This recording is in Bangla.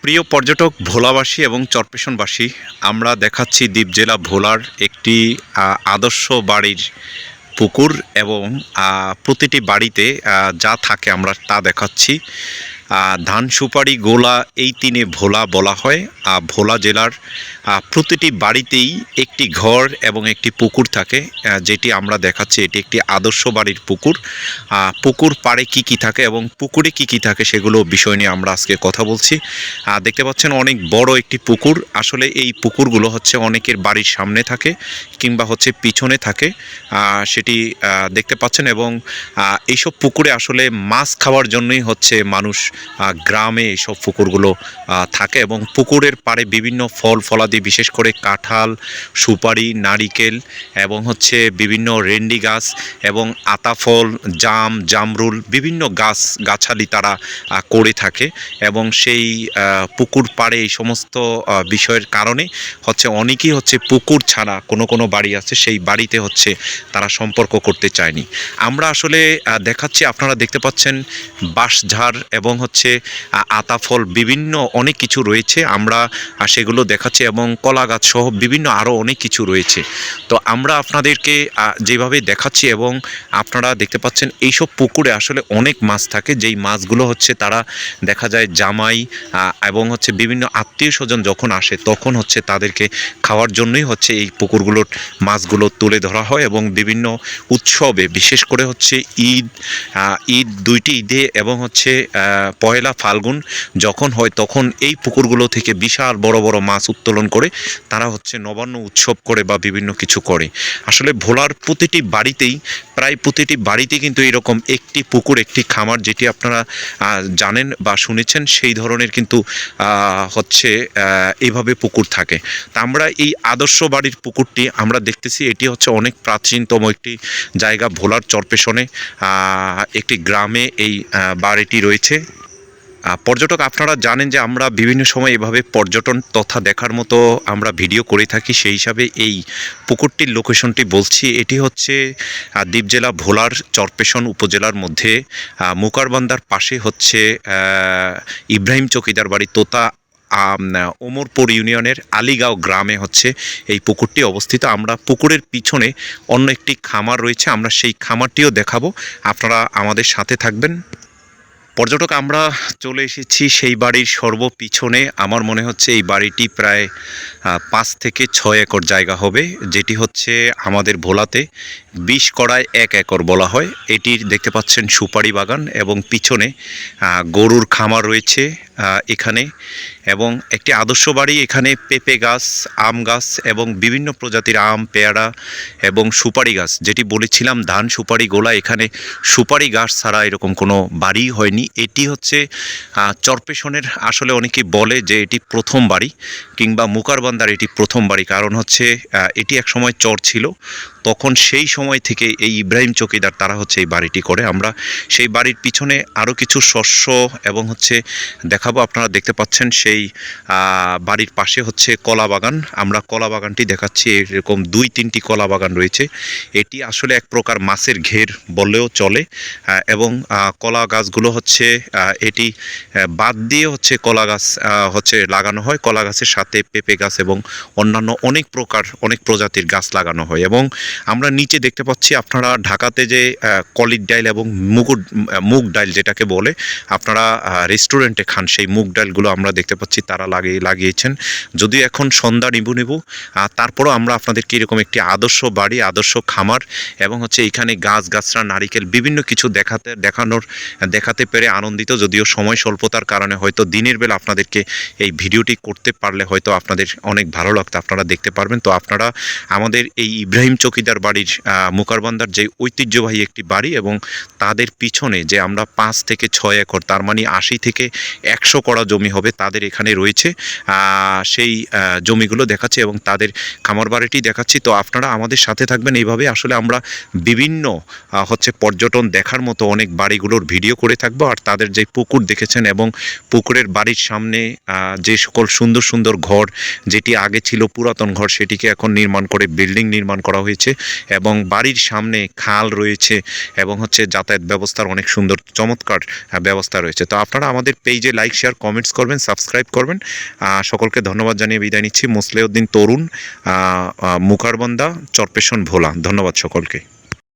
প্রিয় পর্যটক ভোলাবাসী এবং চরপেশনবাসী, আমরা দেখাচ্ছি দ্বীপ জেলা ভোলার একটি আদর্শ বাড়ির পুকুর এবং প্রতিটি বাড়িতে যা থাকে আমরা তা দেখাচ্ছি। ধান সুপারি গোলা এই তিনে ভোলা বলা হয়। ভোলা জেলার প্রতিটি বাড়িতেই একটি ঘর এবং একটি পুকুর থাকে, যেটি আমরা দেখাচ্ছি। এটি একটি আদর্শ বাড়ির পুকুর। পুকুর পাড়ে কি কি থাকে এবং পুকুরে কি কি থাকে সেগুলো বিষয় নিয়ে আমরা আজকে কথা বলছি। দেখতে পাচ্ছেন অনেক বড় একটি পুকুর। আসলে এই পুকুরগুলো হচ্ছে অনেকের বাড়ির সামনে থাকে কিংবা হচ্ছে পিছনে থাকে, সেটি দেখতে পাচ্ছেন। এবং এইসব পুকুরে আসলে মাছ খাওয়ার জন্যই হচ্ছে মানুষ গ্রামে এইসব পুকুরগুলো থাকে। এবং পুকুরের পাড়ে বিভিন্ন ফল ফলাদি, বিশেষ করে কাঁঠাল, সুপারি, নারিকেল এবং হচ্ছে বিভিন্ন রেন্ডি গাছ এবং আতাফল, জামরুল, বিভিন্ন গাছালি তারা করে থাকে। এবং সেই পুকুর পাড়ে এই সমস্ত বিষয়ের কারণে হচ্ছে অনেকেই হচ্ছে পুকুর ছাড়া কোনো বাড়ি আছে সেই বাড়িতে হচ্ছে তারা সম্পর্ক করতে চায়নি। আমরা আসলে দেখাচ্ছি, আপনারা দেখতে পাচ্ছেন বাঁশঝাড় এবং হচ্ছে আতাফল, বিভিন্ন অনেক কিছু রয়েছে। আমরা সেগুলো দেখাচ্ছি এবং কলা গাছ সহ বিভিন্ন আরও অনেক কিছু রয়েছে। তো আমরা আপনাদেরকে যেভাবে দেখাচ্ছি এবং আপনারা দেখতে পাচ্ছেন এইসব পুকুরে আসলে অনেক মাছ থাকে, যেই মাছগুলো হচ্ছে তারা দেখা যায় জামাই এবং হচ্ছে বিভিন্ন আত্মীয় স্বজন যখন আসে তখন হচ্ছে তাদেরকে খাওয়ার জন্যই হচ্ছে এই পুকুরগুলোর মাছগুলো তুলে ধরা হয়। এবং বিভিন্ন উৎসবে, বিশেষ করে হচ্ছে ঈদ দুইটি ঈদে এবং হচ্ছে পয়লা ফাল্গুন যখন হয় তখন এই পুকুরগুলো থেকে বিশাল বড় বড় মাছ উত্তোলন করে তারা হচ্ছে নবান্ন উৎসব করে বা বিভিন্ন কিছু করে। আসলে ভোলার প্রতিটি বাড়িতেই, প্রায় প্রতিটি বাড়িতেই কিন্তু এরকম একটি পুকুর, একটি খামার, যেটি আপনারা জানেন বা শুনেছেন, সেই ধরনের কিন্তু হচ্ছে এইভাবে পুকুর থাকে। তা আমরা এই আদর্শ বাড়ির পুকুরটি আমরা দেখতেছি, এটি হচ্ছে অনেক প্রাচীনতম একটি জায়গা। ভোলার চরপেশনে একটি গ্রামে এই বাড়িটি রয়েছে। পর্যটক আপনারা জানেন যে আমরা বিভিন্ন সময় এভাবে পর্যটন তথা দেখার মতো আমরা ভিডিও করে থাকি। সেই হিসাবে এই পুকুরটির লোকেশনটি বলছি। এটি হচ্ছে দ্বীপ জেলা ভোলার চরপেশন উপজেলার মধ্যে মুকারবান্দার পাশে হচ্ছে ইব্রাহিম চকিদার বাড়ি, তোতা ওমরপুর ইউনিয়নের আলীগাঁও গ্রামে হচ্ছে এই পুকুরটি অবস্থিত। আমরা পুকুরের পিছনে অন্য একটি খামার রয়েছে, আমরা সেই খামারটিও দেখাবো, আপনারা আমাদের সাথে থাকবেন। পর্যটক আমরা চলে এসেছি সেই বাড়ির সর্বপিছনে। আমার মনে হচ্ছে এই বাড়িটি প্রায় 5 থেকে 6 একর জায়গা হবে, যেটি হচ্ছে আমাদের ভোলাতে 20 কড়ায় 1 একর বলা হয়। এটির দেখতে পাচ্ছেন সুপারি বাগান এবং পিছনে গরুর খামার রয়েছে এখানে। এবং একটি আদর্শ বাড়ি, এখানে পেঁপে গাছ, আম গাছ এবং বিভিন্ন প্রজাতির আম, পেয়ারা এবং সুপারি গাছ, যেটি বলেছিলাম ধান সুপারি গোলা, এখানে সুপারি গাছ ছাড়া এরকম কোনো বাড়ি হয়নি। এটি হচ্ছে চরপেশনের, আসলে অনেকেই বলে যে এটি প্রথম বাড়ি কিংবা মুকারবান্দার এটি প্রথম বাড়ি। কারণ হচ্ছে এটি এক সময় চর ছিল, তখন সেই সময় থেকে এই ইব্রাহিম চকিদার তারা হচ্ছে এই বাড়িটি করে। আমরা সেই বাড়ির পিছনে আরও কিছু শস্য এবং হচ্ছে দেখাবো। আপনারা দেখতে পাচ্ছেন সেই বাড়ির পাশে হচ্ছে কলা বাগান, আমরা কলা বাগানটি দেখাচ্ছি। এরকম 2-3টি কলা বাগান রয়েছে। এটি আসলে এক প্রকার মাছের ঘের বললেও চলে। এবং কলা গাছগুলো হচ্ছে এটি বাদ দিয়ে হচ্ছে কলা গাছ হচ্ছে লাগানো হয়। কলা গাছের সাথে পেঁপে গাছ এবং অন্যান্য অনেক প্রজাতির গাছ লাগানো হয়। এবং আমরা নিচে দেখতে পাচ্ছি, আপনারা ঢাকাতে যে কলির ডাইল এবং মুগ ডাইল যেটাকে বলে আপনারা রেস্টুরেন্টে খান, সেই মুগ ডালগুলো আমরা দেখতে পাচ্ছি তারা লাগিয়েছেন। যদিও এখন সন্ধ্যা নিবু, তারপরও আমরা আপনাদেরকে এরকম একটি আদর্শ বাড়ি, আদর্শ খামার এবং হচ্ছে এখানে গাছগাছরা, নারিকেল, বিভিন্ন কিছু দেখাতে পেরে আনন্দিত। যদিও সময় স্বল্পতার কারণে হয়তো দিনের বেলা আপনাদেরকে এই ভিডিওটি করতে পারলে হয়তো আপনাদের অনেক ভালো লাগতো, আপনারা দেখতে পারবেন। তো আপনারা আমাদের এই ইব্রাহিম চকিদার বাড়ির মুকারবান্দার যে ঐতিহ্যবাহী একটি বাড়ি এবং তাদের পিছনে যে আমরা 5 থেকে 6 একর, তার মানে 80 থেকে 100 কড়া জমি হবে তাদের এখানে রয়েছে, সেই জমিগুলো দেখাচ্ছি এবং তাদের খামার বাড়িটি দেখাচ্ছি। তো আপনারা আমাদের সাথে থাকবেন। এইভাবে আসলে আমরা বিভিন্ন হচ্ছে পর্যটন দেখার মতো অনেক বাড়িগুলোর ভিডিও করে থাকবো। আর তাদের যে পুকুর দেখেছেন এবং পুকুরের বাড়ির সামনে যে সকল সুন্দর সুন্দর ঘর, যেটি আগে ছিল পুরাতন ঘর, সেটিকে এখন নির্মাণ করে বিল্ডিং নির্মাণ করা হয়েছে। এবং বাড়ির সামনে খাল রয়েছে এবং হচ্ছে যাতায়াত ব্যবস্থার অনেক সুন্দর চমৎকার ব্যবস্থা রয়েছে। তো আপনারা আমাদের পেজে লাইক শেয়ার কমেন্টস করবেন, সাবস্ক্রাইব করবেন। সকলকে ধন্যবাদ জানিয়ে বিদায় নিচ্ছি। মুসলিউদ্দিন তরুণ, মুখারবন্দা, চরপেশন ভোলা। ধন্যবাদ সকলকে।